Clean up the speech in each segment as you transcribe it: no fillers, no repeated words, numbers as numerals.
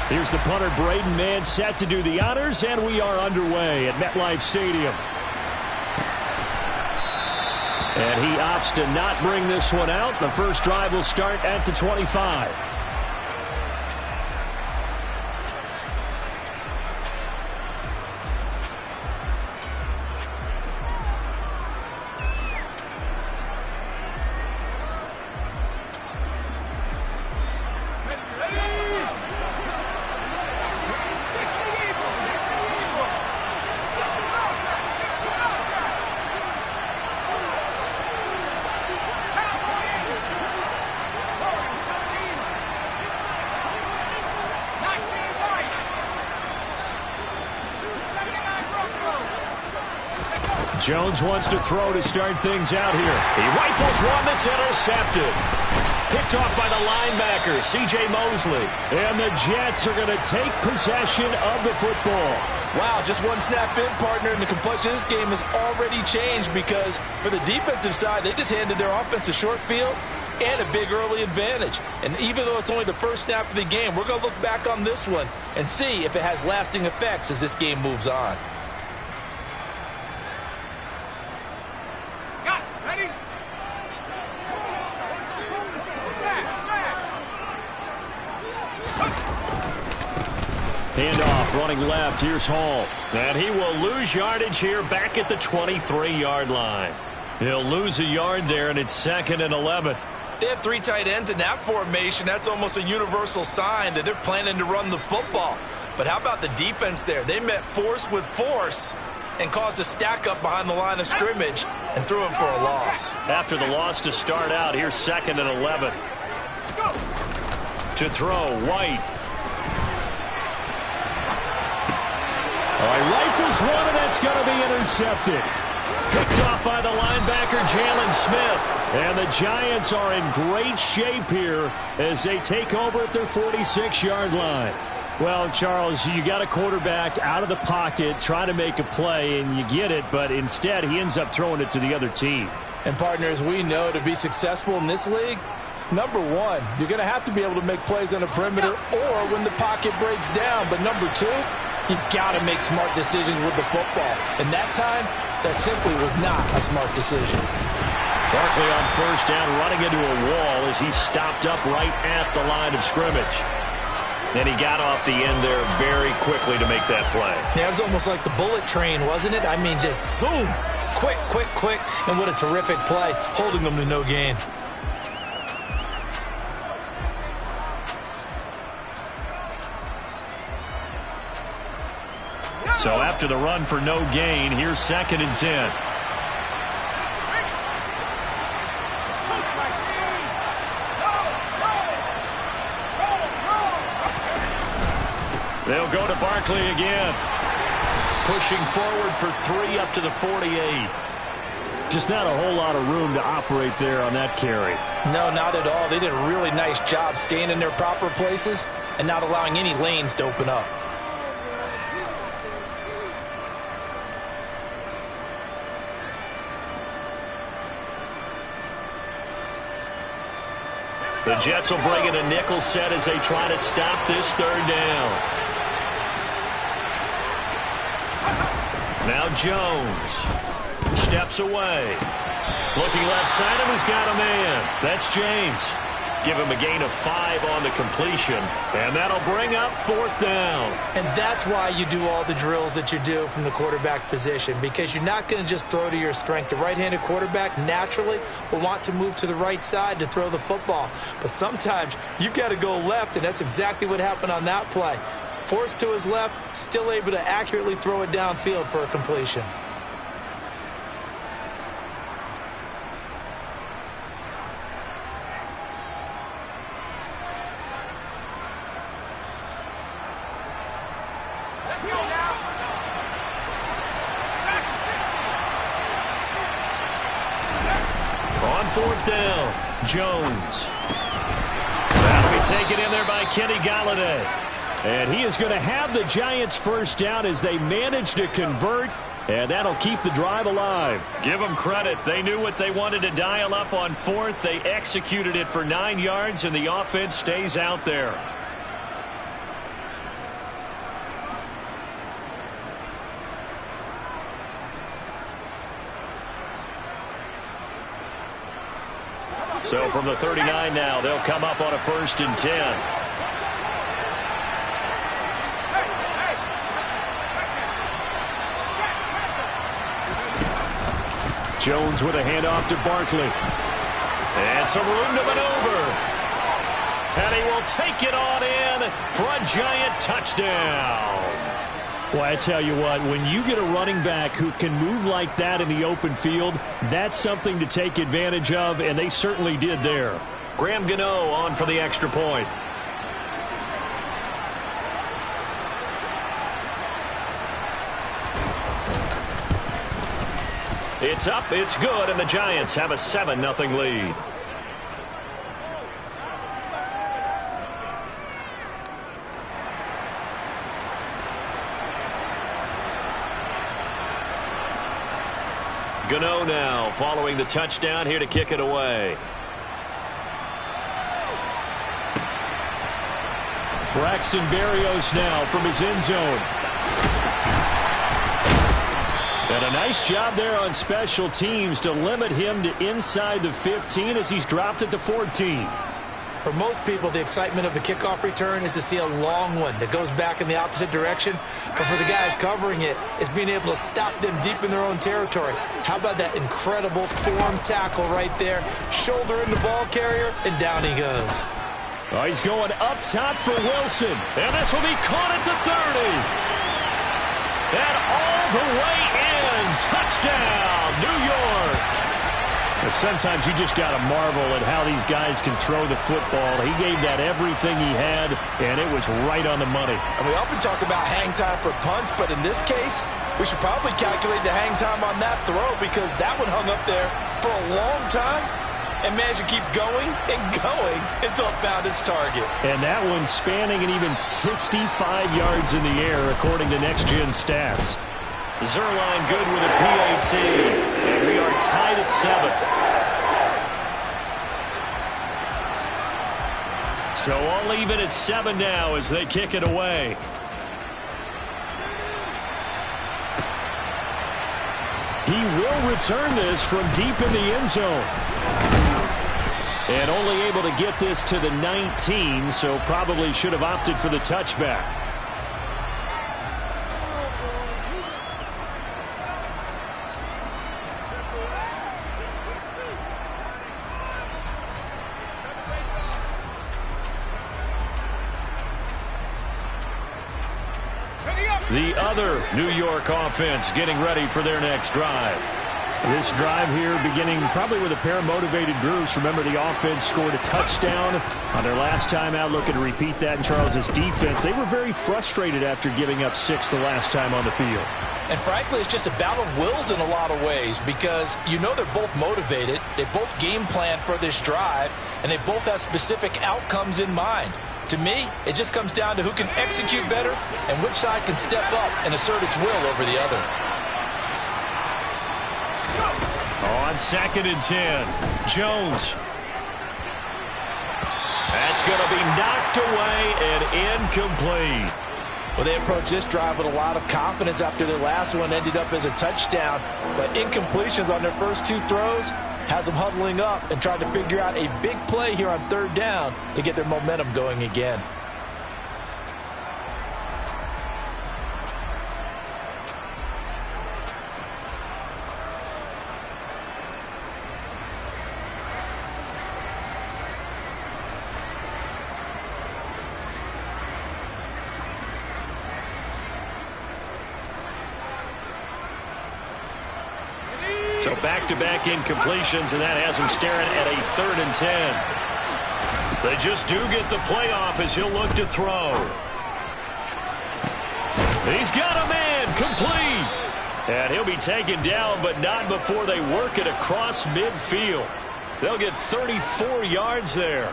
Here's the punter, Braden Mann, set to do the honors, and we are underway at MetLife Stadium. And he opts to not bring this one out. The first drive will start at the 25. Jones wants to throw to start things out here. He rifles one that's intercepted. Picked off by the linebacker, C.J. Mosley. And the Jets are going to take possession of the football. Wow, just one snap in, partner, and the complexion of this game has already changed because for the defensive side, they just handed their offense a short field and a big early advantage. And even though it's only the first snap of the game, we're going to look back on this one and see if it has lasting effects as this game moves on. Handoff running left. Here's Hall. And he will lose yardage here back at the 23-yard line. He'll lose a yard there, and it's 2nd and 11. They have 3 tight ends in that formation. That's almost a universal sign that they're planning to run the football. But how about the defense there? They met force with force and caused a stack up behind the line of scrimmage and threw him for a loss. After the loss to start out, here's 2nd and 11. To throw, White. All right, rifles one, and that's going to be intercepted. Picked off by the linebacker, Jalen Smith. And the Giants are in great shape here as they take over at their 46-yard line. Well, Charles, you got a quarterback out of the pocket trying to make a play, and you get it, but instead he ends up throwing it to the other team. And, partners, we know to be successful in this league, number one, you're going to have to be able to make plays on the perimeter or when the pocket breaks down. But number two, you've got to make smart decisions with the football. And that time, that simply was not a smart decision. Barkley on first down, running into a wall as he stopped up right at the line of scrimmage. And he got off the end there very quickly to make that play. Yeah, it was almost like the bullet train, wasn't it? I mean, just zoom. Quick, quick, quick. And what a terrific play, holding them to no gain. So after the run for no gain, here's 2nd and 10. They'll go to Barkley again. Pushing forward for 3 up to the 48. Just not a whole lot of room to operate there on that carry. No, not at all. They did a really nice job staying in their proper places and not allowing any lanes to open up. The Jets will bring in a nickel set as they try to stop this 3rd down. Now Jones steps away. Looking left side of him, he's got a man. That's James. Give him a gain of 5 on the completion, and that'll bring up 4th down. And that's why you do all the drills that you do from the quarterback position, because you're not going to just throw to your strength. The right-handed quarterback naturally will want to move to the right side to throw the football. But sometimes you've got to go left, and that's exactly what happened on that play. Forced to his left, still able to accurately throw it downfield for a completion. On 4th down, Jones. That'll be taken in there by Kenny Golladay. And he is going to have the Giants first down as they manage to convert, and that'll keep the drive alive. Give them credit. They knew what they wanted to dial up on 4th. They executed it for 9 yards, and the offense stays out there. So from the 39 now, they'll come up on a 1st and 10. Jones with a handoff to Barkley. And some room to maneuver. And he will take it on in for a Giant touchdown. Well, I tell you what, when you get a running back who can move like that in the open field, that's something to take advantage of, and they certainly did there. Graham Gano on for the extra point. It's up, it's good, and the Giants have a 7-0 lead. Gano now following the touchdown here to kick it away. Braxton Berrios now from his end zone. And a nice job there on special teams to limit him to inside the 15 as he's dropped at the 14. For most people, the excitement of the kickoff return is to see a long one that goes back in the opposite direction. But for the guys covering it, it's being able to stop them deep in their own territory. How about that incredible form tackle right there? Shoulder in the ball carrier, and down he goes. Oh, he's going up top for Wilson. And this will be caught at the 30. And all the way in. Touchdown, New York. Sometimes you just got to marvel at how these guys can throw the football. He gave that everything he had, and it was right on the money. And we often talk about hang time for punts, but in this case, we should probably calculate the hang time on that throw because that one hung up there for a long time and managed to keep going and going until it found its target. And that one spanning an even 65 yards in the air, according to Next Gen Stats. Zuerlein good with a PAT, and we are tied at 7. So all even at 7 now as they kick it away. He will return this from deep in the end zone. And only able to get this to the 19, so probably should have opted for the touchback. The other New York offense getting ready for their next drive. This drive here beginning probably with a pair of motivated groups. Remember, the offense scored a touchdown on their last time out. Looking to repeat that in Charles's defense. They were very frustrated after giving up 6 the last time on the field. And frankly, it's just a battle of wills in a lot of ways because you know they're both motivated. They both game plan for this drive, and they both have specific outcomes in mind. To me, it just comes down to who can execute better and which side can step up and assert its will over the other. On 2nd and 10, Jones. That's going to be knocked away and incomplete. Well, they approached this drive with a lot of confidence after their last one ended up as a touchdown. But incompletions on their first 2 throws has them huddling up and trying to figure out a big play here on 3rd down to get their momentum going again. So back-to-back incompletions, and that has him staring at a 3rd and 10. They just do get the playoff as he'll look to throw. He's got a man, complete. And he'll be taken down, but not before they work it across midfield. They'll get 34 yards there.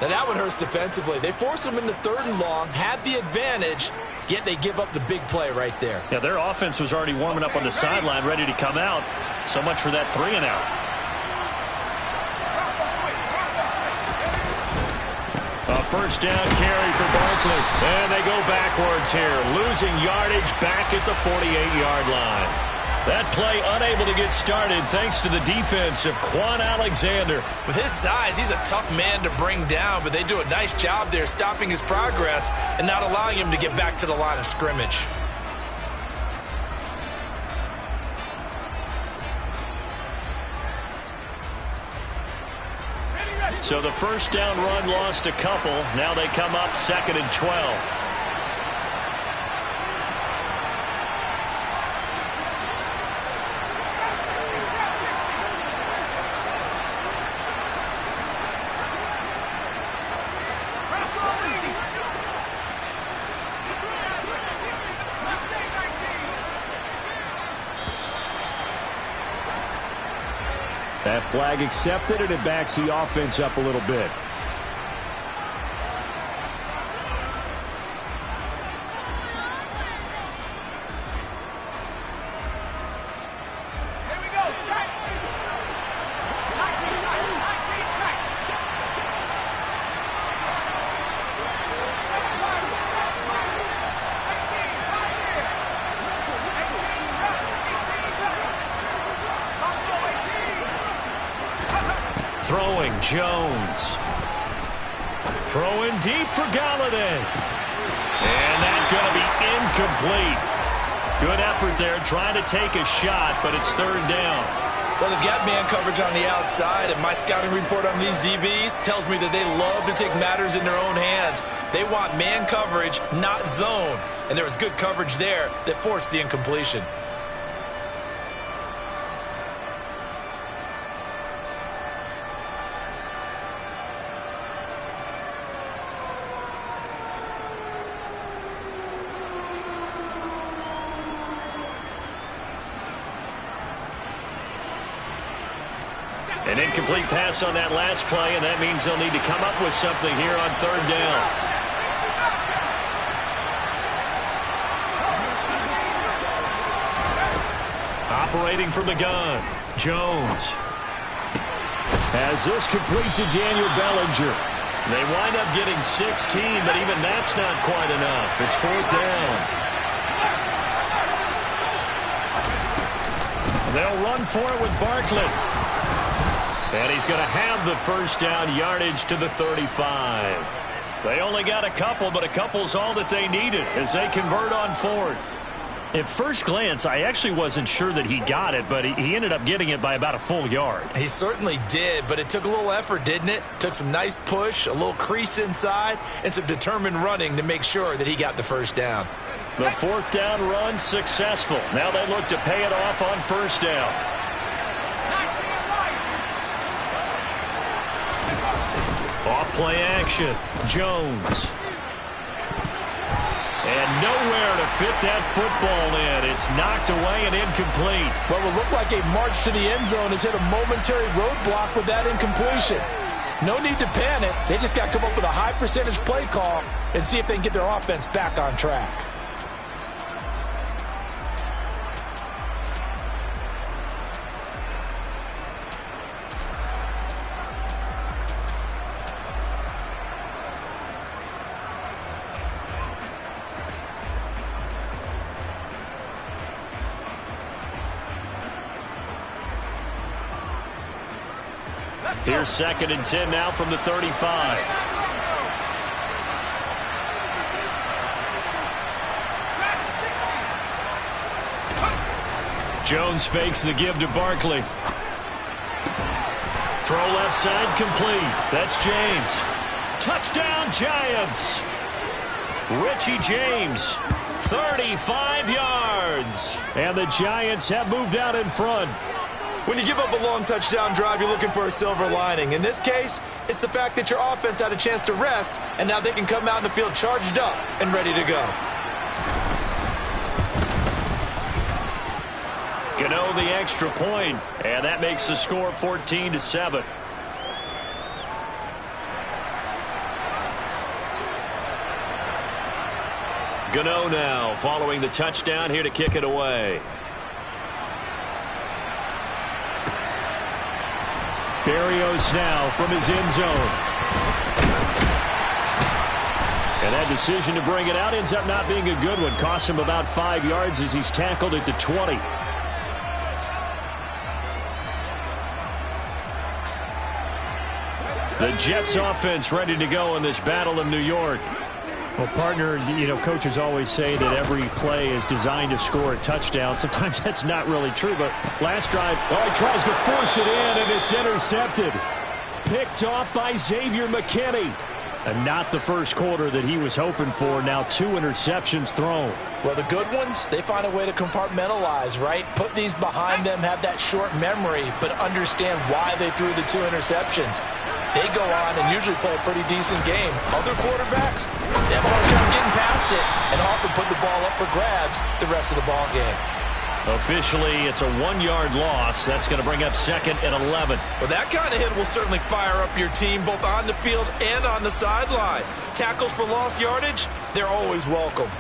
Now that one hurts defensively. They forced him into 3rd and long, had the advantage, yet they give up the big play right there. Yeah, their offense was already warming up on the sideline, ready to come out. So much for that 3 and out. A 1st down carry for Barkley. And they go backwards here, losing yardage back at the 48-yard line. That play unable to get started thanks to the defense of Quan Alexander. With his size, he's a tough man to bring down, but they do a nice job there stopping his progress and not allowing him to get back to the line of scrimmage. So the first down run lost a couple. Now they come up 2nd and 12. That flag accepted, and it backs the offense up a little bit. Throwing, Jones. Throwing deep for Galladay. And that's going to be incomplete. Good effort there trying to take a shot, but it's 3rd down. Well, they've got man coverage on the outside, and my scouting report on these DBs tells me that they love to take matters in their own hands. They want man coverage, not zone. And there was good coverage there that forced the incompletion. An incomplete pass on that last play, and that means they'll need to come up with something here on 3rd down. Operating from the gun, Jones has this complete to Daniel Bellinger. They wind up getting 16, but even that's not quite enough. It's 4th down. They'll run for it with Barkley. And he's going to have the first down yardage to the 35. They only got a couple, but a couple's all that they needed as they convert on 4th. At first glance, I actually wasn't sure that he got it, but he ended up getting it by about a full yard. He certainly did, but it took a little effort, didn't it? Took some nice push, a little crease inside, and some determined running to make sure that he got the first down. The 4th down run successful. Now they look to pay it off on 1st down. Off-play action, Jones. And nowhere to fit that football in. It's knocked away and incomplete. What will look like a march to the end zone has hit a momentary roadblock with that incompletion. No need to panic. They just got to come up with a high percentage play call and see if they can get their offense back on track. Here's 2nd and 10 now from the 35. Jones fakes the give to Barkley. Throw left side complete. That's James. Touchdown Giants. Richie James, 35 yards. And the Giants have moved out in front. When you give up a long touchdown drive, you're looking for a silver lining. In this case, it's the fact that your offense had a chance to rest, and now they can come out in the field charged up and ready to go. Gano the extra point, and that makes the score 14-7. Gano now following the touchdown here to kick it away. Berrios now from his end zone. And that decision to bring it out ends up not being a good one. Costs him about 5 yards as he's tackled at the 20. The Jets offense ready to go in this battle in New York. Well, partner, coaches always say that every play is designed to score a touchdown. Sometimes that's not really true, but last drive, he tries to force it in, and it's intercepted. Picked off by Xavier McKinney. And not the first quarter that he was hoping for. Now 2 interceptions thrown. Well, the good ones, they find a way to compartmentalize, right? Put these behind them, have that short memory, but understand why they threw the 2 interceptions. They go on and usually play a pretty decent game. Other quarterbacks, they have a hard time getting past it and often put the ball up for grabs the rest of the ball game. Officially, it's a 1-yard loss. That's going to bring up 2nd and 11. Well, that kind of hit will certainly fire up your team both on the field and on the sideline. Tackles for lost yardage, they're always welcome.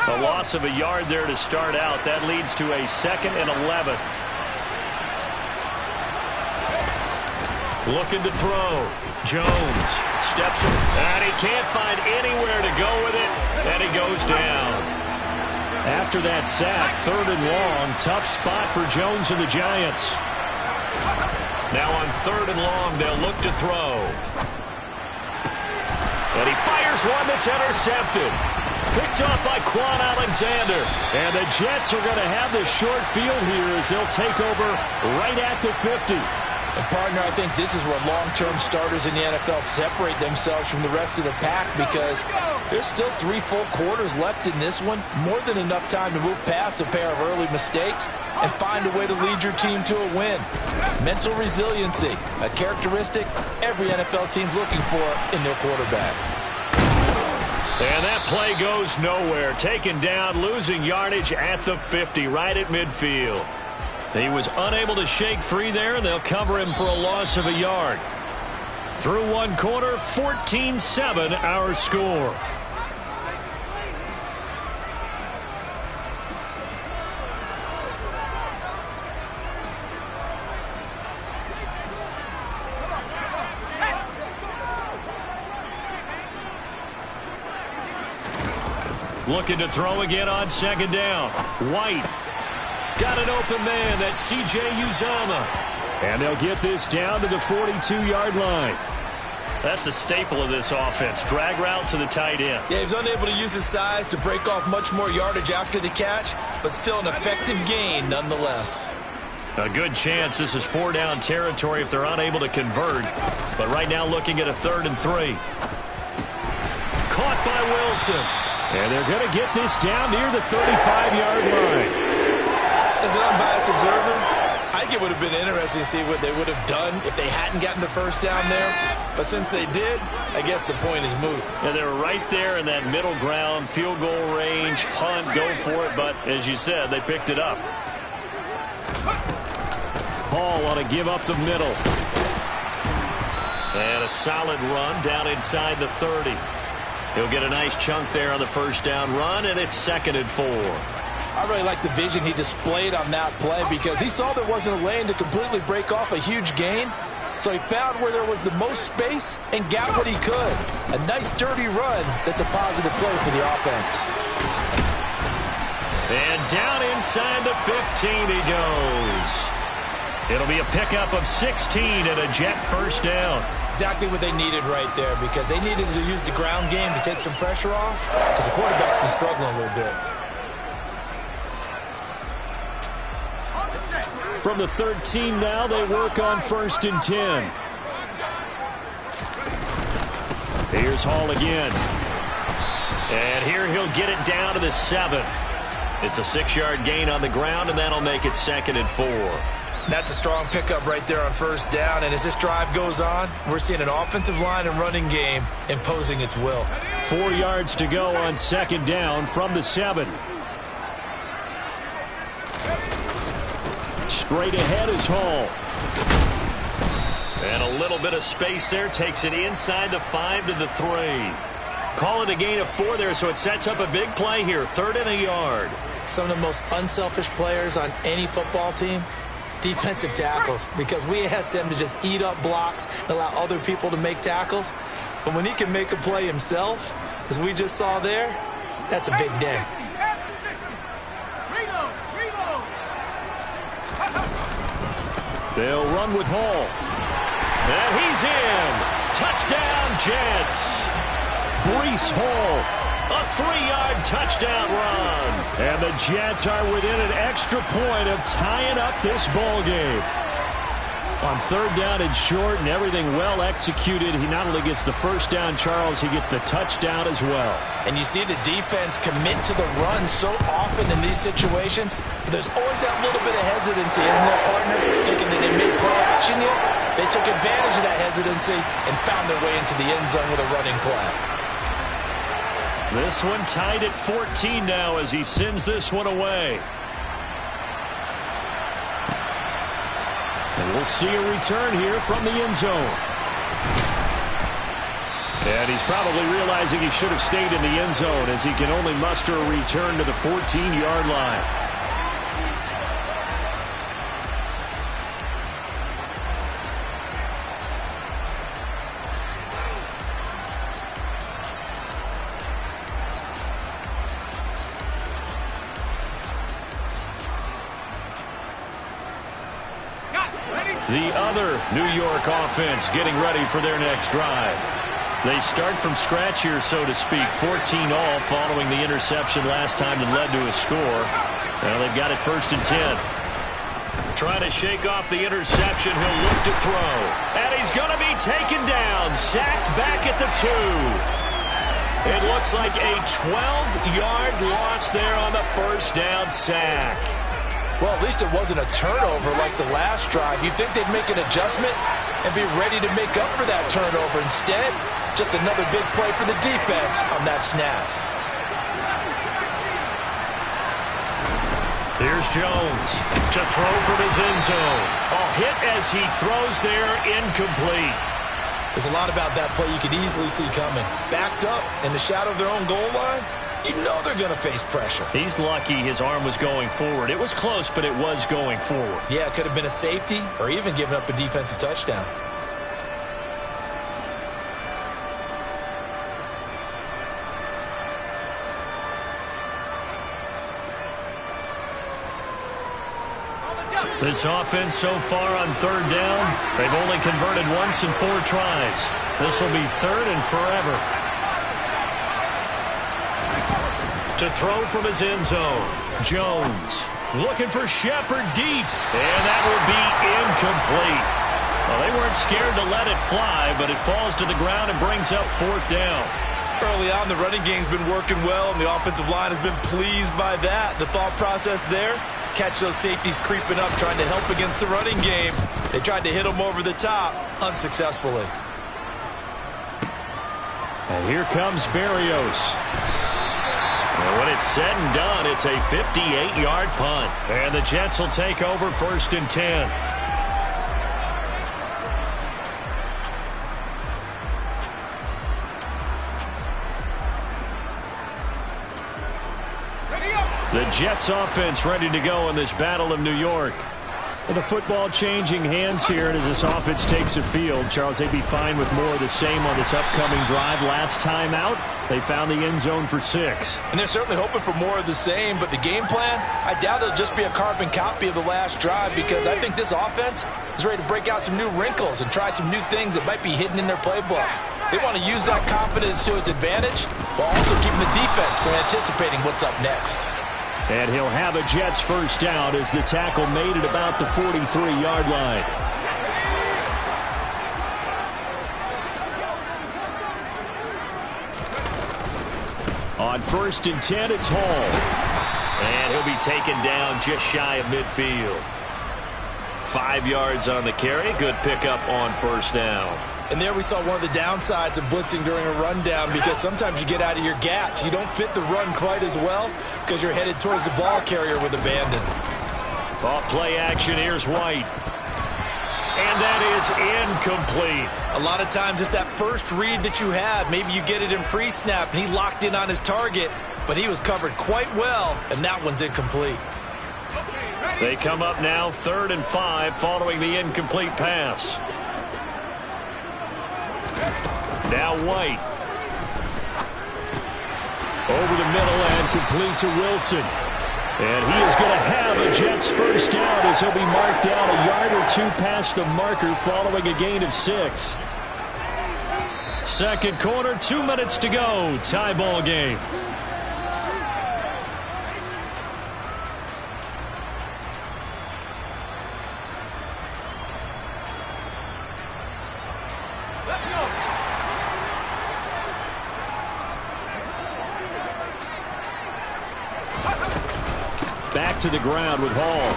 A loss of a yard there to start out. That leads to a 2nd and 11. Looking to throw. Jones steps him, and he can't find anywhere to go with it, and he goes down. After that sack, 3rd and long, tough spot for Jones and the Giants. Now on 3rd and long, they'll look to throw. And he fires one that's intercepted. Picked off by Quan Alexander. And the Jets are going to have the short field here as they'll take over right at the 50. And, partner, I think this is where long-term starters in the NFL separate themselves from the rest of the pack because there's still 3 full quarters left in this one. More than enough time to move past a pair of early mistakes and find a way to lead your team to a win. Mental resiliency, a characteristic every NFL team's looking for in their quarterback. And that play goes nowhere. Taken down, losing yardage at the 50, right at midfield. He was unable to shake free there, and they'll cover him for a loss of a yard. Through 1 quarter, 14-7 our score. Looking to throw again on 2nd down. White. Got an open man. That's C.J. Uzomah. And they'll get this down to the 42-yard line. That's a staple of this offense. Drag route to the tight end. Yeah, he was unable to use his size to break off much more yardage after the catch, but still an effective gain nonetheless. A good chance this is 4-down territory if they're unable to convert. But right now looking at a 3rd and 3. Caught by Wilson. And they're going to get this down near the 35-yard line. As an unbiased observer, I think it would have been interesting to see what they would have done if they hadn't gotten the first down there. But since they did, I guess the point is moot. Yeah, they were right there in that middle ground, field goal range, punt, go for it. But as you said, they picked it up. Hall want to give up the middle. And a solid run down inside the 30. He'll get a nice chunk there on the 1st down run, and it's 2nd and 4. I really like the vision he displayed on that play because he saw there wasn't a lane to completely break off a huge gain. So he found where there was the most space and got what he could. A nice dirty run that's a positive play for the offense. And down inside the 15 he goes. It'll be a pickup of 16 and a Jet 1st down. Exactly what they needed right there because they needed to use the ground game to take some pressure off because the quarterback's been struggling a little bit. From the 13 now, they work on 1st and 10. Here's Hall again. And here he'll get it down to the 7. It's a 6-yard gain on the ground, and that'll make it 2nd and 4. That's a strong pickup right there on 1st down. And as this drive goes on, we're seeing an offensive line and running game imposing its will. 4 yards to go on 2nd down from the 7. Straight ahead is Hall. And a little bit of space there. Takes it inside the 5 to the 3. Call it a gain of 4 there, so it sets up a big play here. 3rd and a yard. Some of the most unselfish players on any football team, defensive tackles, because we ask them to just eat up blocks and allow other people to make tackles. But when he can make a play himself, as we just saw there, that's a big day. They'll run with Hall. And he's in. Touchdown, Jets. Breece Hall, a 3-yard touchdown run. And the Jets are within an extra point of tying up this ball game. On 3rd down and short and everything well executed, he not only gets the first down, Charles, he gets the touchdown as well. And you see the defense commit to the run so often in these situations. But there's always that little bit of hesitancy, isn't there, partner? Thinking that they made play action yet? They took advantage of that hesitancy and found their way into the end zone with a running play. This one tied at 14 now as he sends this one away. And we'll see a return here from the end zone. And he's probably realizing he should have stayed in the end zone as he can only muster a return to the 14-yard line. The other New York offense getting ready for their next drive. They start from scratch here, so to speak. 14-all following the interception last time that led to a score. Now they've got it 1st and 10. Trying to shake off the interception. He'll look to throw. And he's going to be taken down. Sacked back at the 2. It looks like a 12-yard loss there on the first down sack. Well, at least it wasn't a turnover like the last drive. You'd think they'd make an adjustment and be ready to make up for that turnover. Instead, just another big play for the defense on that snap. Here's Jones to throw from his end zone. A hit as he throws there, incomplete. There's a lot about that play you could easily see coming. Backed up in the shadow of their own goal line, you know they're going to face pressure. He's lucky his arm was going forward. It was close, but it was going forward. Yeah, it could have been a safety or even given up a defensive touchdown. This offense so far on 3rd down, they've only converted once in 4 tries. This will be 3rd and forever. To throw from his end zone, Jones looking for Shepard deep, and that will be incomplete. Well, they weren't scared to let it fly, but it falls to the ground and brings up 4th down. Early on, the running game's been working well, and the offensive line has been pleased by that. The thought process there, catch those safeties creeping up, trying to help against the running game. They tried to hit them over the top, unsuccessfully. And here comes Berrios. And when it's said and done, it's a 58-yard punt. And the Jets will take over 1st and 10. The Jets offense ready to go in this Battle of New York. With the football changing hands here, and as this offense takes the field, Charles, they'd be fine with more of the same on this upcoming drive. Last time out, they found the end zone for 6. And they're certainly hoping for more of the same, but the game plan, I doubt it'll just be a carbon copy of the last drive, because I think this offense is ready to break out some new wrinkles and try some new things that might be hidden in their playbook. They want to use that confidence to its advantage, while also keeping the defense from anticipating what's up next. And he'll have a Jets first down as the tackle made at about the 43-yard line. On 1st and 10, it's Hall. And he'll be taken down just shy of midfield. 5 yards on the carry. Good pickup on 1st down. And there we saw one of the downsides of blitzing during a rundown, because sometimes you get out of your gaps. You don't fit the run quite as well because you're headed towards the ball carrier with abandon. Off play action, here's White. And that is incomplete. A lot of times it's that first read that you have. Maybe you get it in pre-snap and he locked in on his target, but he was covered quite well, and that one's incomplete. They come up now 3rd and 5 following the incomplete pass. Now White. Over the middle and complete to Wilson. And he is going to have a Jets first down as he'll be marked down a yard or two past the marker following a gain of 6. Second quarter, 2 minutes to go. Tie ball game. Back to the ground with Hall.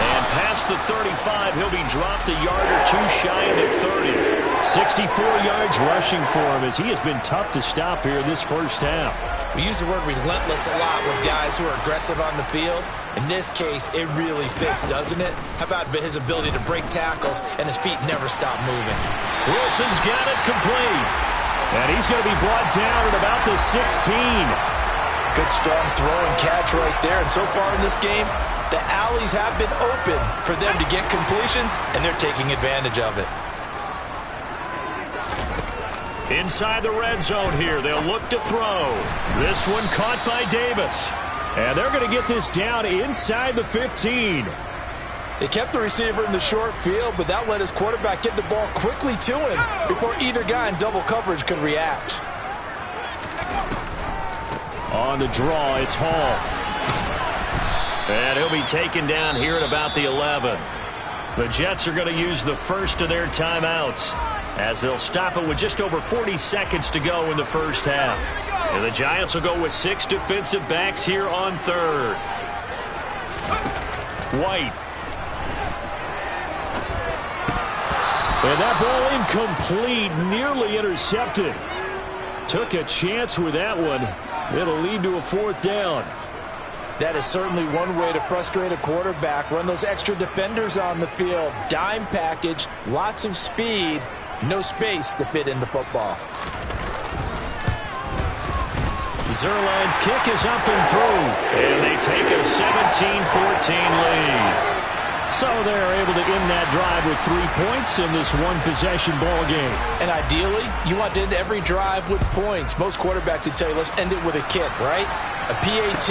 And past the 35, he'll be dropped a yard or two shy of the 30. 64 yards rushing for him as he has been tough to stop here in this first half. We use the word relentless a lot with guys who are aggressive on the field. In this case, it really fits, doesn't it? How about his ability to break tackles and his feet never stop moving? Wilson's got it complete. And he's going to be brought down at about the 16. Good strong throw and catch right there. And so far in this game, the alleys have been open for them to get completions, and they're taking advantage of it. Inside the red zone here, they'll look to throw. This one caught by Davis. And they're going to get this down inside the 15. They kept the receiver in the short field, but that let his quarterback get the ball quickly to him before either guy in double coverage could react. On the draw, it's Hall. And he'll be taken down here at about the 11. The Jets are going to use the first of their timeouts as they'll stop it with just over 40 seconds to go in the first half. And the Giants will go with 6 defensive backs here on third. White. And that ball incomplete, nearly intercepted. Took a chance with that one. It'll lead to a fourth down. That is certainly one way to frustrate a quarterback. Run those extra defenders on the field. Dime package, lots of speed, no space to fit into football. Zuerlein's kick is up and through. And they take a 17-14 lead. So they're able to end that drive with 3 points in this one-possession ball game. And ideally, you want to end every drive with points. Most quarterbacks would tell you, let's end it with a kick, right? A PAT,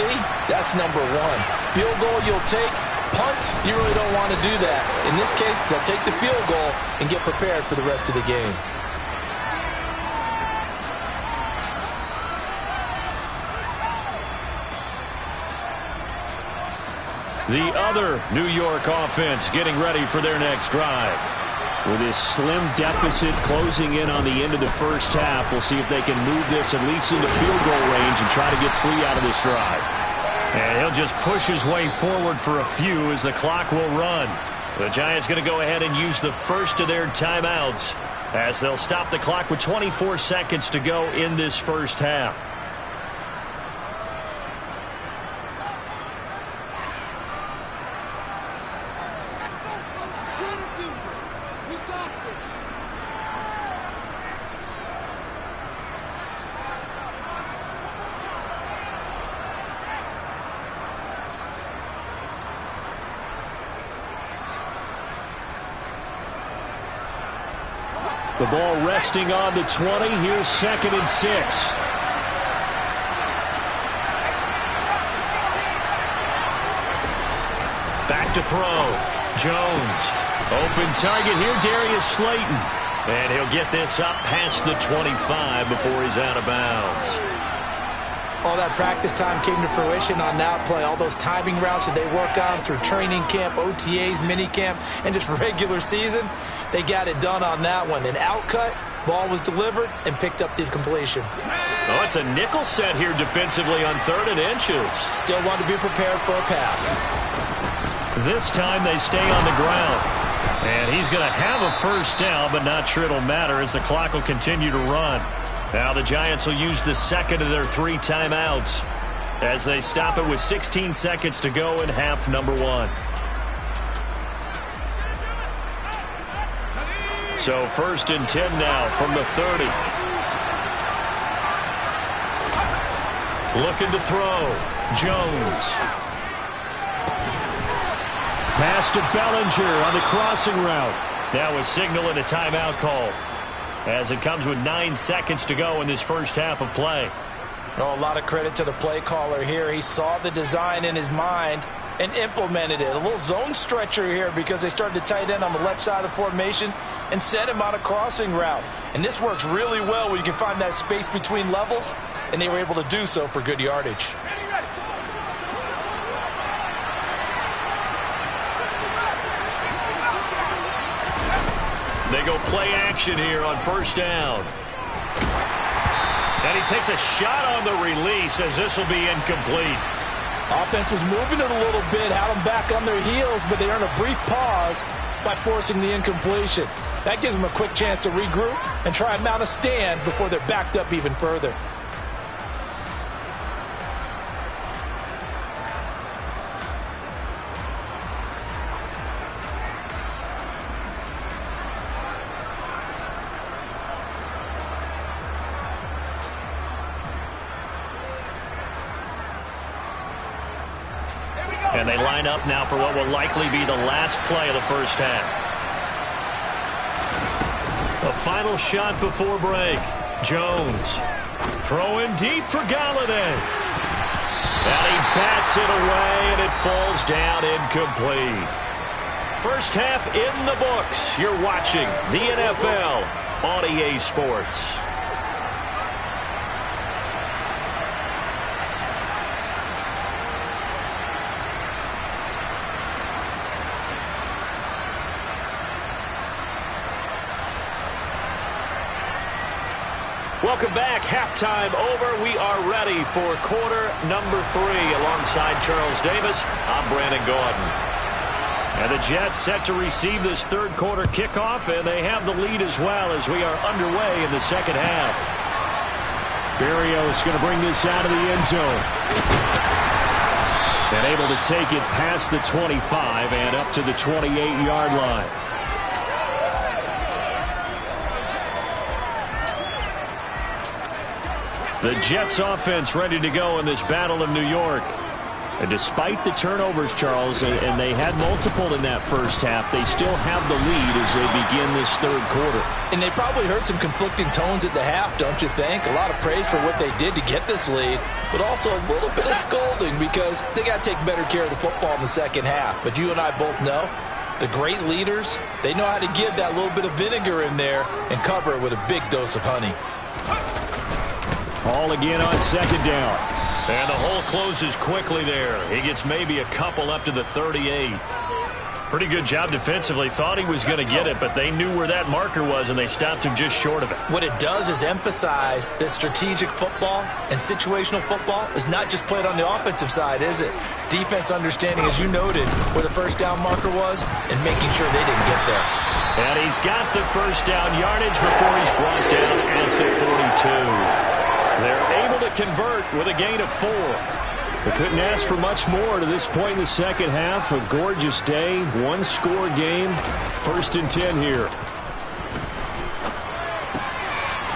that's number one. Field goal you'll take. Punts, you really don't want to do that. In this case, they'll take the field goal and get prepared for the rest of the game. The other New York offense getting ready for their next drive. With this slim deficit closing in on the end of the first half, we'll see if they can move this at least into field goal range and try to get 3 out of this drive. And he'll just push his way forward for a few as the clock will run. The Giants going to go ahead and use the first of their timeouts as they'll stop the clock with 24 seconds to go in this first half. The ball resting on the 20. Here's 2nd and 6. Back to throw. Jones. Open target here, Darius Slayton. And he'll get this up past the 25 before he's out of bounds. All that practice time came to fruition on that play. All those timing routes that they work on through training camp, OTAs, minicamp, and just regular season, they got it done on that one. An outcut, ball was delivered, and picked up the completion. Oh, it's a nickel set here defensively on 3rd and inches. Still want to be prepared for a pass. This time they stay on the ground. And he's going to have a first down, but not sure it'll matter as the clock will continue to run. Now the Giants will use the second of their 3 timeouts as they stop it with 16 seconds to go in half number 1. So 1st and 10 now from the 30. Looking to throw. Jones. Pass to Bellinger on the crossing route. Now a signal and a timeout call. as it comes with 9 seconds to go in this first half of play. Oh, a lot of credit to the play caller here. He saw the design in his mind and implemented it. A little zone stretcher here because they started the tight end on the left side of the formation and sent him on a crossing route. And this works really well when you can find that space between levels, and they were able to do so for good yardage. They go play action here on first down. And he takes a shot on the release as this will be incomplete. Offense was moving it a little bit, had them back on their heels, but they earned a brief pause by forcing the incompletion. That gives them a quick chance to regroup and try and mount a stand before they're backed up even further. And they line up now for what will likely be the last play of the first half. A final shot before break. Jones throwing deep for Galladay. And he bats it away, and it falls down incomplete. First half in the books. You're watching the NFL on EA Sports. Welcome back. Halftime over. We are ready for quarter number 3. Alongside Charles Davis, I'm Brandon Gaudin. And the Jets set to receive this third quarter kickoff, and they have the lead as well as we are underway in the second half. Berrios going to bring this out of the end zone. And able to take it past the 25 and up to the 28-yard line. The Jets offense ready to go in this Battle of New York. And despite the turnovers, Charles, and they had multiple in that first half, they still have the lead as they begin this third quarter. And they probably heard some conflicting tones at the half, don't you think? A lot of praise for what they did to get this lead, but also a little bit of scolding because they got to take better care of the football in the second half. But you and I both know the great leaders, they know how to give that little bit of vinegar in there and cover it with a big dose of honey. All again on second down. And the hole closes quickly there. He gets maybe a couple up to the 38. Pretty good job defensively. Thought he was going to get it, but they knew where that marker was, and they stopped him just short of it. What it does is emphasize that strategic football and situational football is not just played on the offensive side, is it? Defense understanding, as you noted, where the first down marker was and making sure they didn't get there. And he's got the first down yardage before he's brought down at the 42. They're able to convert with a gain of 4. They couldn't ask for much more to this point in the second half. A gorgeous day, one-score game. First and 10 here.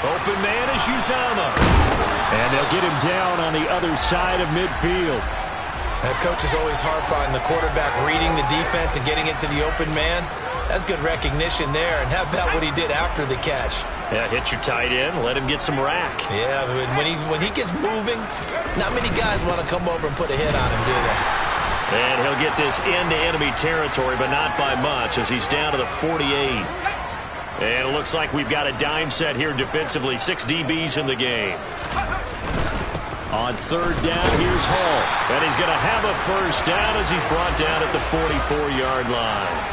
Open man is Uzomah. And they'll get him down on the other side of midfield. That coach is always harp on the quarterback reading the defense and getting it to the open man. That's good recognition there. And how about what he did after the catch? Yeah, hit your tight end, let him get some rack. Yeah, when he gets moving, not many guys want to come over and put a hit on him, do they? And he'll get this into enemy territory, but not by much as he's down to the 48. And it looks like we've got a dime set here defensively. 6 DBs in the game. On third down, here's Hall. And he's going to have a first down as he's brought down at the 44-yard line.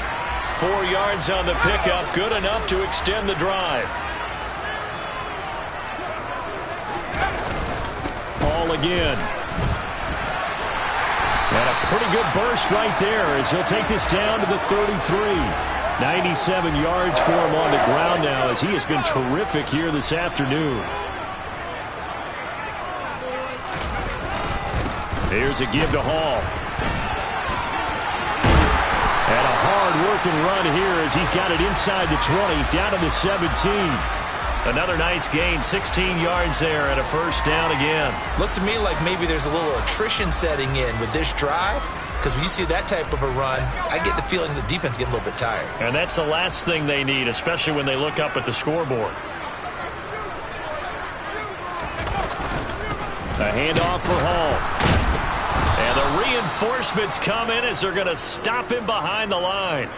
4 yards on the pickup, good enough to extend the drive. Hall again. And a pretty good burst right there as he'll take this down to the 33. 97 yards for him on the ground now as he has been terrific here this afternoon. Here's a give to Hall. And a hard-working run here as he's got it inside the 20, down to the 17. Another nice gain, 16 yards there and a first down again. Looks to me like maybe there's a little attrition setting in with this drive, because when you see that type of a run, I get the feeling the defense getting a little bit tired. And that's the last thing they need, especially when they look up at the scoreboard. A handoff for Hall. And the reinforcements come in as they're going to stop him behind the line.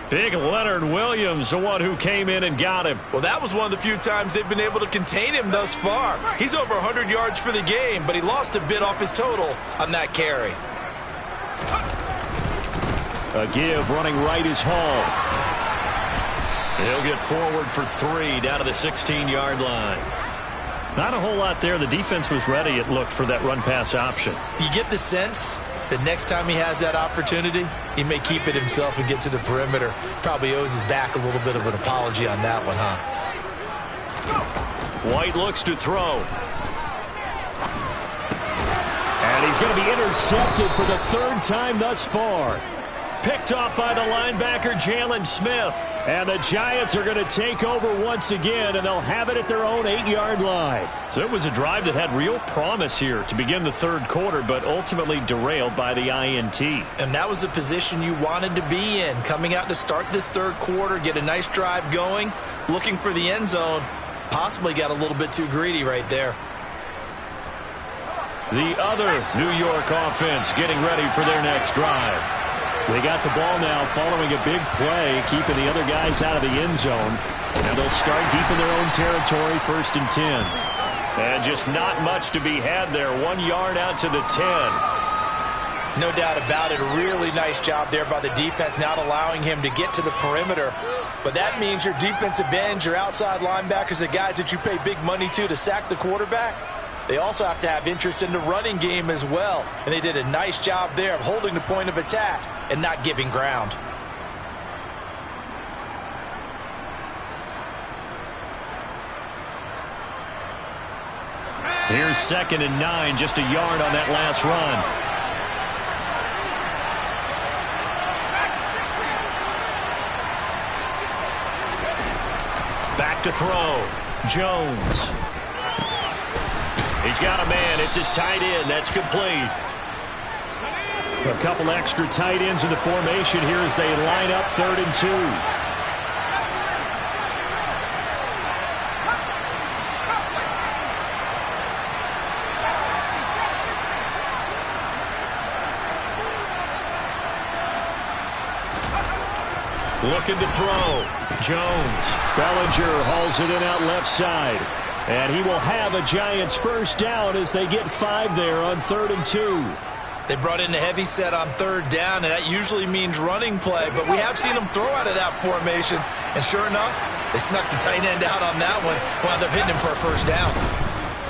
Big Leonard Williams, the one who came in and got him. Well, that was one of the few times they've been able to contain him thus far. He's over 100 yards for the game, but he lost a bit off his total on that carry. A give running right is Hall. He'll get forward for 3 down to the 16-yard line. Not a whole lot there. The defense was ready, it looked, for that run-pass option. You get the sense that next time he has that opportunity, he may keep it himself and get to the perimeter. Probably owes his back a little bit of an apology on that one, huh? White looks to throw. And he's going to be intercepted for the 3rd time thus far. Picked off by the linebacker, Jalen Smith. And the Giants are going to take over once again, and they'll have it at their own 8-yard line. So it was a drive that had real promise here to begin the 3rd quarter, but ultimately derailed by the INT. And that was the position you wanted to be in. Coming out to start this 3rd quarter, get a nice drive going, looking for the end zone. Possibly got a little bit too greedy right there. The other New York offense getting ready for their next drive. They got the ball now following a big play, keeping the other guys out of the end zone. And they'll start deep in their own territory, 1st and 10. And just not much to be had there. 1 yard out to the 10. No doubt about it. A really nice job there by the defense, not allowing him to get to the perimeter. But that means your defensive ends, your outside linebackers, the guys that you pay big money to sack the quarterback, they also have to have interest in the running game as well. And they did a nice job there of holding the point of attack and not giving ground. Here's 2nd and 9, just a yard on that last run. Back to throw. Jones. He's got a man. It's his tight end. That's complete. A couple extra tight ends in the formation here as they line up 3rd and 2. Looking to throw. Jones. Bellinger hauls it in out left side. And he will have a Giants 1st down as they get 5 there on 3rd and 2. They brought in a heavy set on 3rd down, and that usually means running play. But we have seen them throw out of that formation. And sure enough, they snuck the tight end out on that one. Wound up hitting him for a 1st down.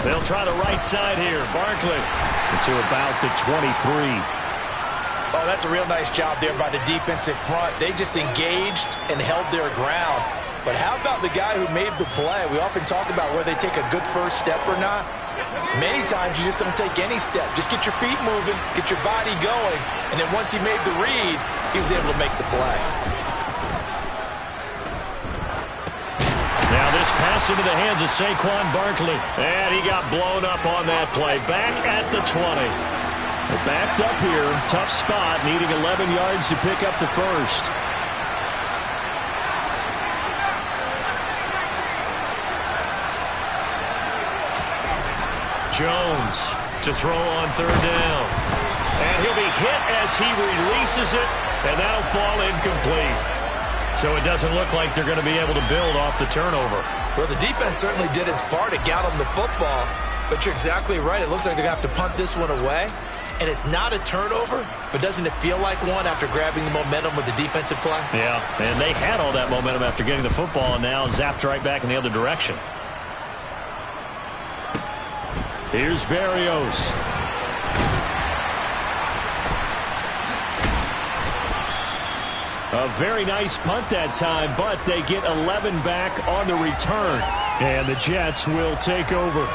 They'll try the right side here. Barkley to about the 23. Oh, that's a real nice job there by the defensive front. They just engaged and held their ground. But how about the guy who made the play? We often talk about whether they take a good 1st step or not. Many times you just don't take any step. Just get your feet moving, get your body going, and then once he made the read, he was able to make the play. Now this pass into the hands of Saquon Barkley. And he got blown up on that play. Back at the 20. They're backed up here. Tough spot, needing 11 yards to pick up the 1st. Jones to throw on 3rd down. And he'll be hit as he releases it, and that'll fall incomplete. So it doesn't look like they're going to be able to build off the turnover. Well, the defense certainly did its part. It got them the football. But you're exactly right. It looks like they're going to have to punt this one away. And it's not a turnover, but doesn't it feel like one after grabbing the momentum with the defensive play? Yeah, and they had all that momentum after getting the football, and now zapped right back in the other direction. Here's Berrios. A very nice punt that time, but they get 11 back on the return. And the Jets will take over.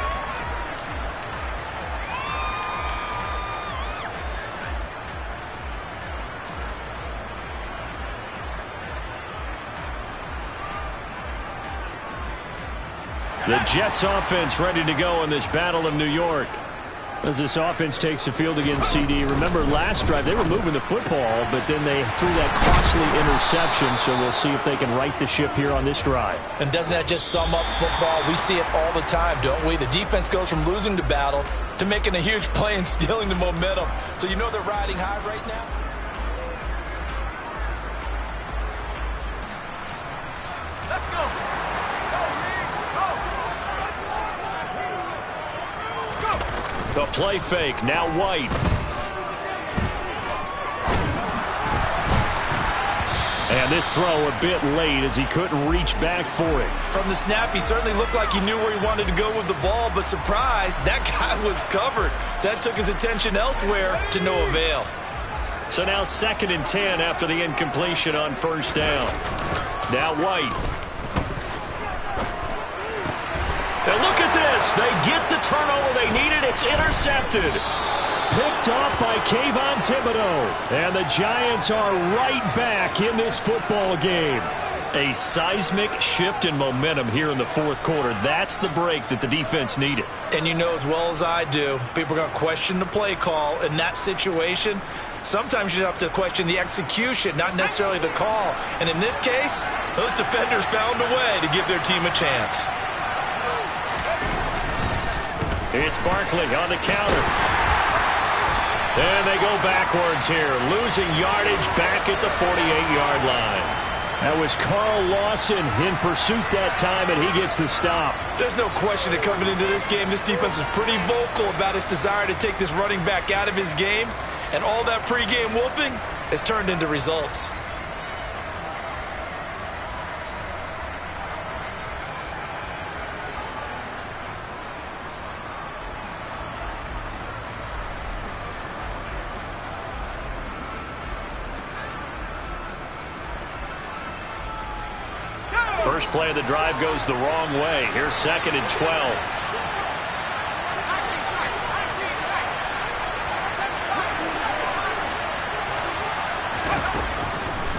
The Jets offense ready to go in this battle of New York. As this offense takes the field against CD, remember last drive they were moving the football, but then they threw that costly interception, so we'll see if they can right the ship here on this drive. And doesn't that just sum up football? We see it all the time, don't we? The defense goes from losing the battle to making a huge play and stealing the momentum. So you know they're riding high right now? Let's go. The play fake, now White. And this throw a bit late as he couldn't reach back for it. From the snap, he certainly looked like he knew where he wanted to go with the ball, but surprise, that guy was covered. So that took his attention elsewhere to no avail. So now 2nd and 10 after the incompletion on first down. Now White. And look at this. They get the turnover they needed. It's intercepted. Picked off by Kayvon Thibodeaux. And the Giants are right back in this football game. A seismic shift in momentum here in the fourth quarter. That's the break that the defense needed. And you know as well as I do, people are going to question the play call in that situation. Sometimes you have to question the execution, not necessarily the call. And in this case, those defenders found a way to give their team a chance. It's Barkley on the counter. And they go backwards here, losing yardage back at the 48-yard line. That was Carl Lawson in pursuit that time, and he gets the stop. There's no question that coming into this game, this defense is pretty vocal about its desire to take this running back out of his game, and all that pregame wolfing has turned into results. First play of the drive goes the wrong way. Here's 2nd and 12.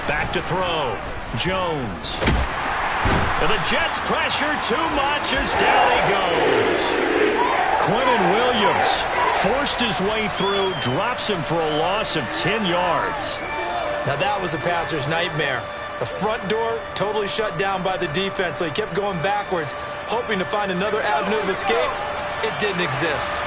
Back to throw. Jones. And the Jets pressure too much as down he goes. Quinnen Williams forced his way through, drops him for a loss of 10 yards. Now that was a passer's nightmare. The front door totally shut down by the defense, so he kept going backwards, hoping to find another avenue of escape. It didn't exist.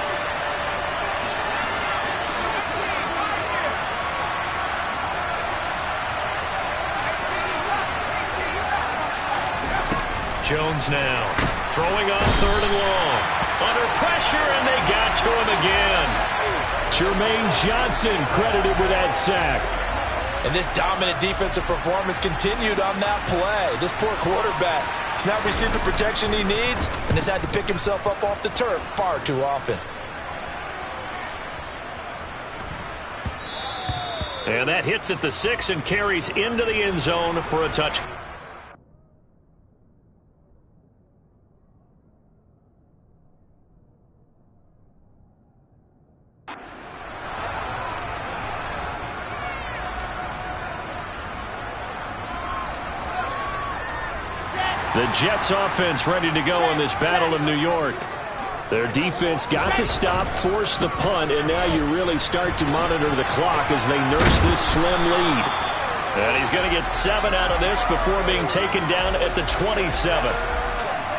Jones now throwing on 3rd and long. Under pressure, and they got to him again. Jermaine Johnson credited with that sack. And this dominant defensive performance continued on that play. This poor quarterback has not received the protection he needs and has had to pick himself up off the turf far too often. And that hits at the 6 and carries into the end zone for a touchdown. The Jets offense ready to go in this Battle of New York. Their defense got the stop, forced the punt, and now you really start to monitor the clock as they nurse this slim lead. And he's going to get 7 out of this before being taken down at the 27.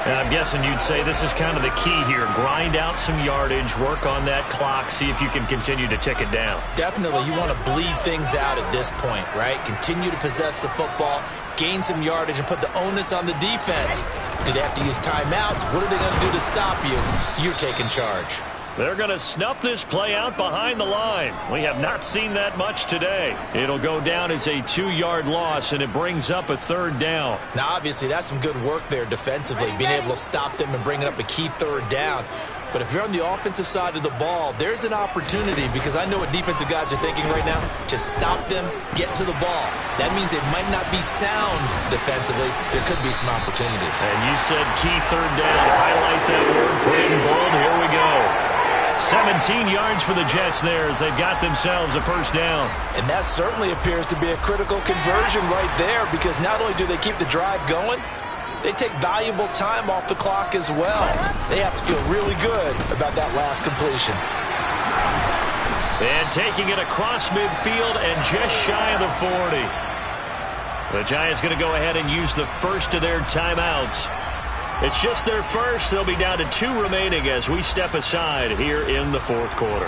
And I'm guessing you'd say this is kind of the key here. Grind out some yardage, work on that clock, see if you can continue to tick it down. Definitely, you want to bleed things out at this point, right? Continue to possess the football, gain some yardage, and put the onus on the defense. Do they have to use timeouts? What are they going to do to stop you? You're taking charge. They're going to snuff this play out behind the line. We have not seen that much today. It'll go down as a 2-yard loss, and it brings up a 3rd down. Now, obviously, that's some good work there defensively, being able to stop them and bringing up a key 3rd down. But if you're on the offensive side of the ball, there's an opportunity, because I know what defensive guys are thinking right now. Just stop them, get to the ball. That means they might not be sound defensively. There could be some opportunities. And you said key 3rd down. Highlight that word, put it in bold. Here we go. 17 yards for the Jets there as they've got themselves a 1st down. And that certainly appears to be a critical conversion right there, because not only do they keep the drive going, they take valuable time off the clock as well. They have to feel really good about that last completion. And taking it across midfield and just shy of the 40. The Giants going to go ahead and use the first of their timeouts. It's just their first. They'll be down to 2 remaining as we step aside here in the fourth quarter.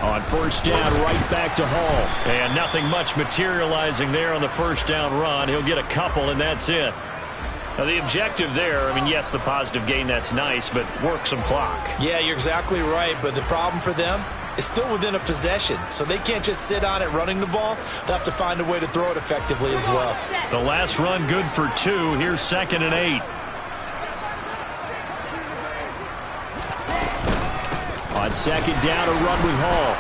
On first down, right back to Hall. And nothing much materializing there on the first down run. He'll get a couple, and that's it. Now, the objective there, I mean, yes, the positive gain, that's nice, but work some clock. Yeah, you're exactly right, but the problem for them is still within a possession, so they can't just sit on it running the ball. They'll have to find a way to throw it effectively as well. The last run good for 2. Here's 2nd and 8. On second down, a run with Hall.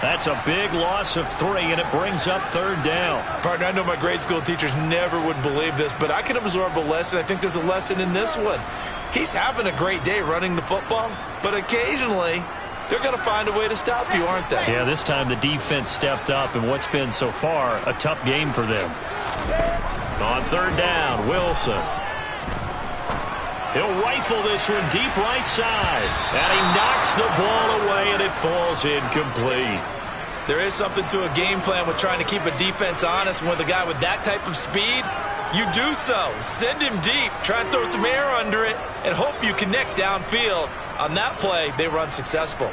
That's a big loss of 3, and it brings up 3rd down. Partner, I know my grade school teachers never would believe this, but I can absorb a lesson. I think there's a lesson in this one. He's having a great day running the football, but occasionally they're going to find a way to stop you, aren't they? Yeah, this time the defense stepped up, and what's been so far a tough game for them. On 3rd down, Wilson. He'll rifle this one deep right side, and he knocks the ball away, and it falls incomplete. There is something to a game plan with trying to keep a defense honest. With a guy with that type of speed, you do so. Send him deep, try and throw some air under it, and hope you connect downfield. On that play, they were unsuccessful.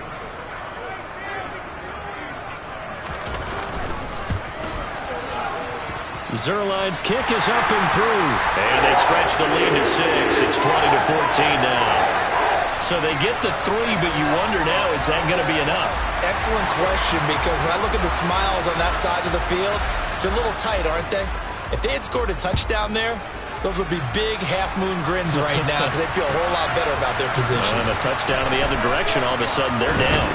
Zuerlein's kick is up and through, and they stretch the lead to 6. It's 20-14 now. So they get the 3, but you wonder now, is that going to be enough? Excellent question, because when I look at the smiles on that side of the field, they're a little tight, aren't they? If they had scored a touchdown there, those would be big half-moon grins right now because they'd feel a whole lot better about their position. And a touchdown in the other direction, all of a sudden they're down.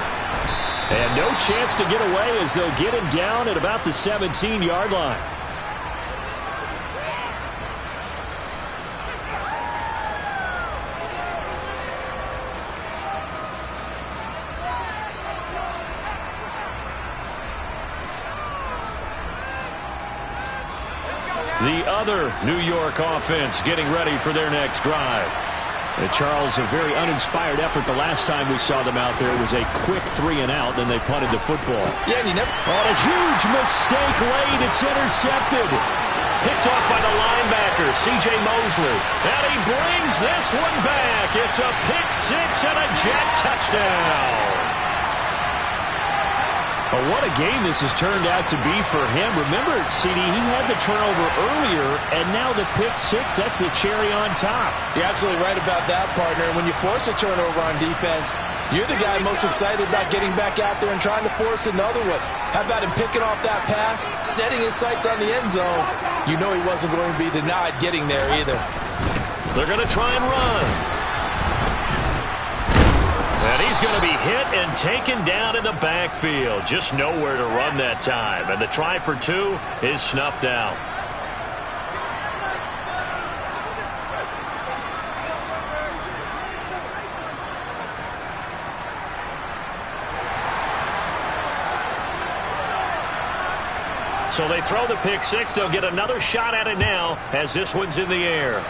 And no chance to get away as they'll get him down at about the 17-yard line. The other New York offense getting ready for their next drive. And Charles, a very uninspired effort the last time we saw them out there. It was a quick 3 and out, then they punted the football. Yeah, and you never... On a huge mistake late, it's intercepted. Picked off by the linebacker, C.J. Mosley. And he brings this one back. It's a pick 6 and a Jet touchdown. Oh, what a game this has turned out to be for him. Remember, CD, he had the turnover earlier, and now the pick 6, that's the cherry on top. You're absolutely right about that, partner. When you force a turnover on defense, you're the guy most excited about getting back out there and trying to force another one. How about him picking off that pass, setting his sights on the end zone? You know he wasn't going to be denied getting there either. They're going to try and run. And he's going to be hit and taken down in the backfield. Just nowhere to run that time. And the try for 2 is snuffed out. So they throw the pick 6. They'll get another shot at it now as this one's in the air.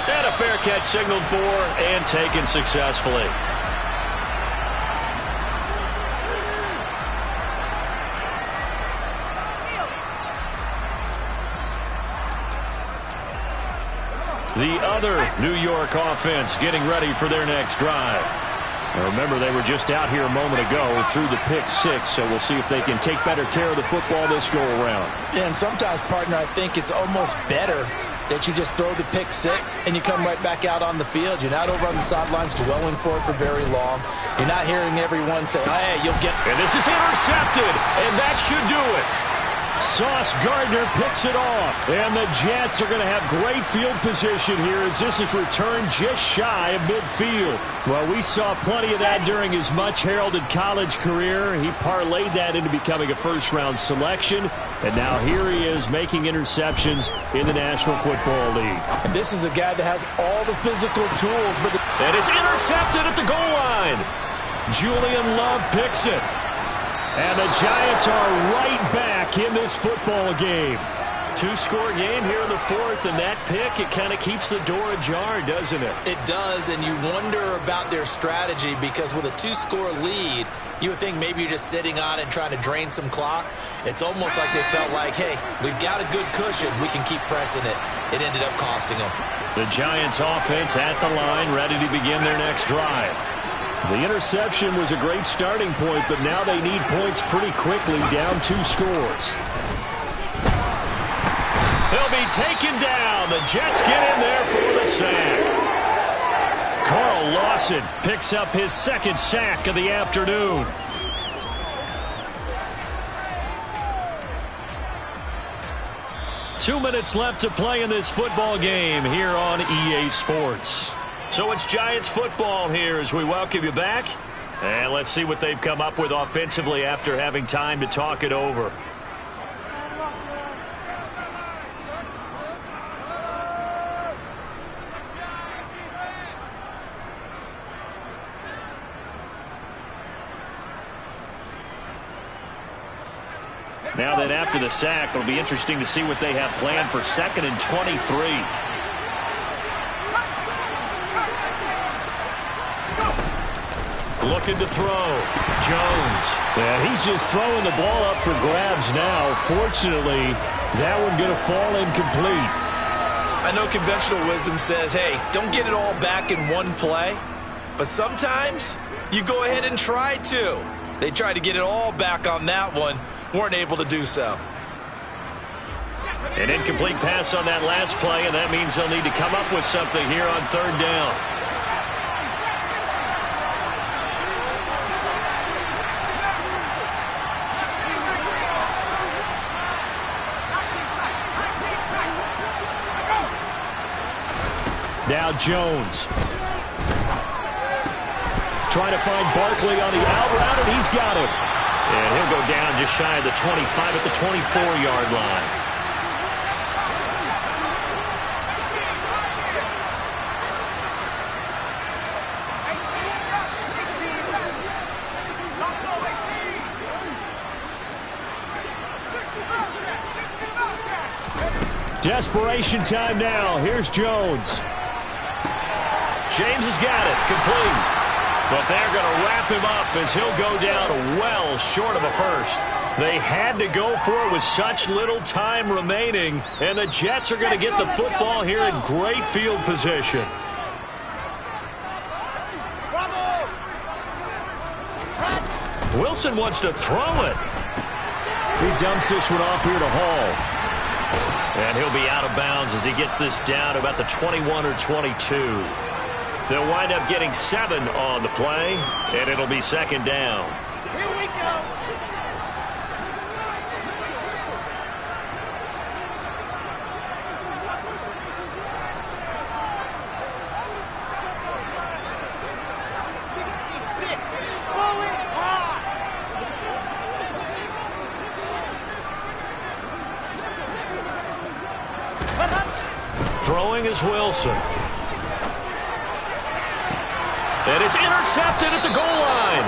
And a fair catch signaled for and taken successfully. The other New York offense getting ready for their next drive. Now remember, they were just out here a moment ago through the pick 6, so we'll see if they can take better care of the football this go-around. Yeah, and sometimes, partner, I think it's almost better that you just throw the pick 6 and you come right back out on the field. You're not over on the sidelines dwelling for it for very long. You're not hearing everyone say, hey, you'll get... And this is intercepted, and that should do it. Sauce Gardner picks it off, and the Jets are going to have great field position here as this is returned just shy of midfield. Well, we saw plenty of that during his much-heralded college career. He parlayed that into becoming a first-round selection, and now here he is making interceptions in the National Football League. And this is a guy that has all the physical tools. And it's intercepted at the goal line. Julian Love picks it. And the Giants are right back in this football game. Two-score game here in the fourth, and that pick, it kind of keeps the door ajar, doesn't it? It does, and you wonder about their strategy because with a two-score lead, you would think maybe you're just sitting on it and trying to drain some clock. It's almost like they felt like, hey, we've got a good cushion. We can keep pressing it. It ended up costing them. The Giants offense at the line, ready to begin their next drive. The interception was a great starting point, but now they need points pretty quickly, down 2 scores. He'll be taken down. The Jets get in there for the sack. Carl Lawson picks up his second sack of the afternoon. Two minutes left to play in this football game here on EA Sports. So it's Giants football here as we welcome you back. And let's see what they've come up with offensively after having time to talk it over. Now then, after the sack, it'll be interesting to see what they have planned for 2nd and 23. Looking to throw. Jones. And he's just throwing the ball up for grabs now. Fortunately, that one going to fall incomplete. I know conventional wisdom says, hey, don't get it all back in one play. But sometimes you go ahead and try to. They tried to get it all back on that one. Weren't able to do so. An incomplete pass on that last play, and that means they'll need to come up with something here on 3rd down. Now Jones. Trying to find Barkley on the out route, and he's got him. And he'll go down just shy of the 25 at the 24-yard line. Desperation time now. Here's Jones. James has got it. Complete. But they're going to wrap him up as he'll go down well short of a first. They had to go for it with such little time remaining, and the Jets are going to get the football here in great field position. Wilson wants to throw it. He dumps this one off here to Hall. And he'll be out of bounds as he gets this down about the 21 or 22. They'll wind up getting 7 on the play, and it'll be 2nd down. Here we go. Throwing is Wilson. And it's intercepted at the goal line.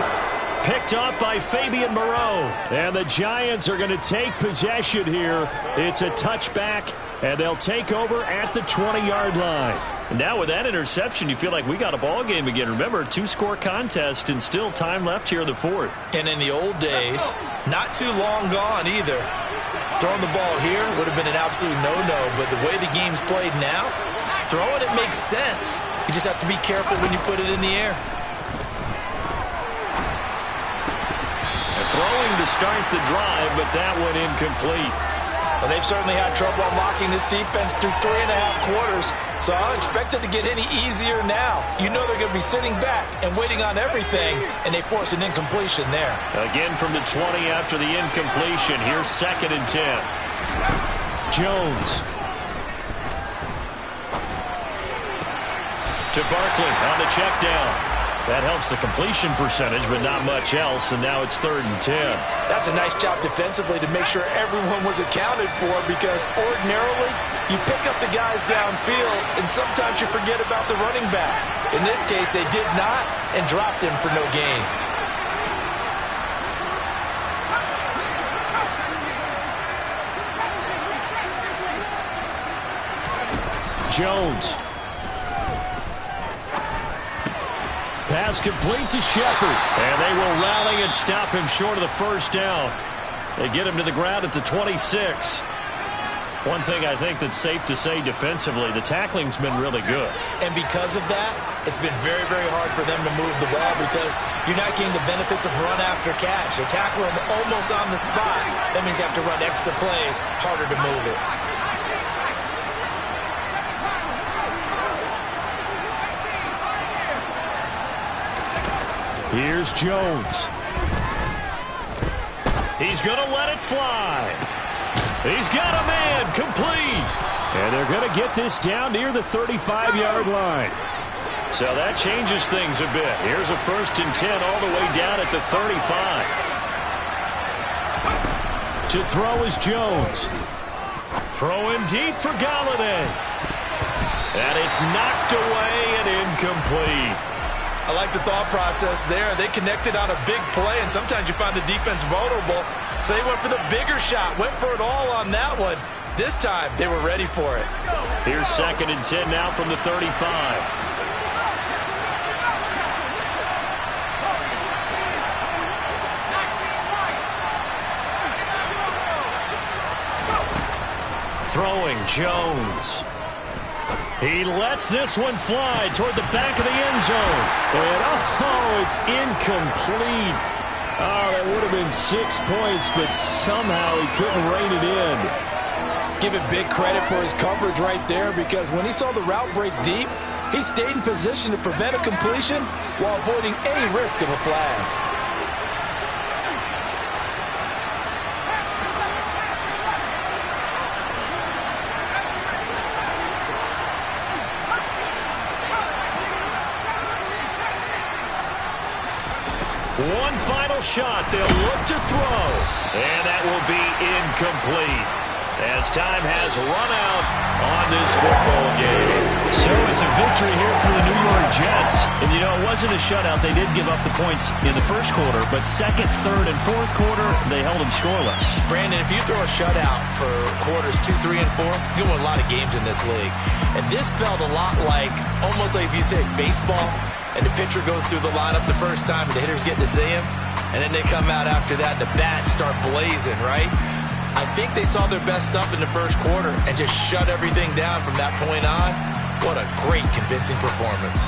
Picked up by Fabian Moreau. And the Giants are going to take possession here. It's a touchback, and they'll take over at the 20-yard line. And now with that interception, you feel like we got a ball game again. Remember, a 2-score contest and still time left here in the 4th. And in the old days, not too long gone either. Throwing the ball here would have been an absolute no-no, but the way the game's played now, throwing it makes sense. You just have to be careful when you put it in the air. Throwing to start the drive, but that one incomplete. Well, they've certainly had trouble unlocking this defense through 3.5 quarters, so I don't expect it to get any easier now. You know they're going to be sitting back and waiting on everything, and they force an incompletion there. Again from the 20 after the incompletion. Here's 2nd and 10. Jones. To Barkley on the check down. That helps the completion percentage, but not much else, and now it's 3rd and 10. That's a nice job defensively to make sure everyone was accounted for, because ordinarily you pick up the guys downfield, and sometimes you forget about the running back. In this case, they did not and dropped him for no gain. Jones. Pass complete to Shepard. And they will rally and stop him short of the first down. They get him to the ground at the 26. One thing I think that's safe to say defensively, the tackling's been really good. And because of that, it's been very, very hard for them to move the ball because you're not getting the benefits of run after catch. They tackle him almost on the spot. That means you have to run extra plays, harder to move it. Here's Jones. He's going to let it fly. He's got a man, complete. And they're going to get this down near the 35-yard line. So that changes things a bit. Here's a 1st and 10 all the way down at the 35. To throw is Jones. Throwing deep for Galladay. And it's knocked away and incomplete. I like the thought process there. They connected on a big play, and sometimes you find the defense vulnerable. So they went for the bigger shot, went for it all on that one. This time, they were ready for it. Here's 2nd and 10 now from the 35. Throwing Jones. He lets this one fly toward the back of the end zone. And, oh, it's incomplete. Oh, that would have been 6 points, but somehow he couldn't rein it in. Give it big credit for his coverage right there because when he saw the route break deep, he stayed in position to prevent a completion while avoiding any risk of a flag. One final shot. They'll look to throw. And that will be incomplete as time has run out on this football game. So it's a victory here for the New York Jets. And, you know, it wasn't a shutout. They did give up the points in the first quarter, but second, third, and fourth quarter, they held them scoreless. Brandon, if you throw a shutout for quarters 2, 3, and 4, you win a lot of games in this league. And this felt a lot like, almost like if you say baseball, and the pitcher goes through the lineup the first time, and the hitters get to see him, and then they come out after that, and the bats start blazing, right? I think they saw their best stuff in the first quarter and just shut everything down from that point on. What a great, convincing performance.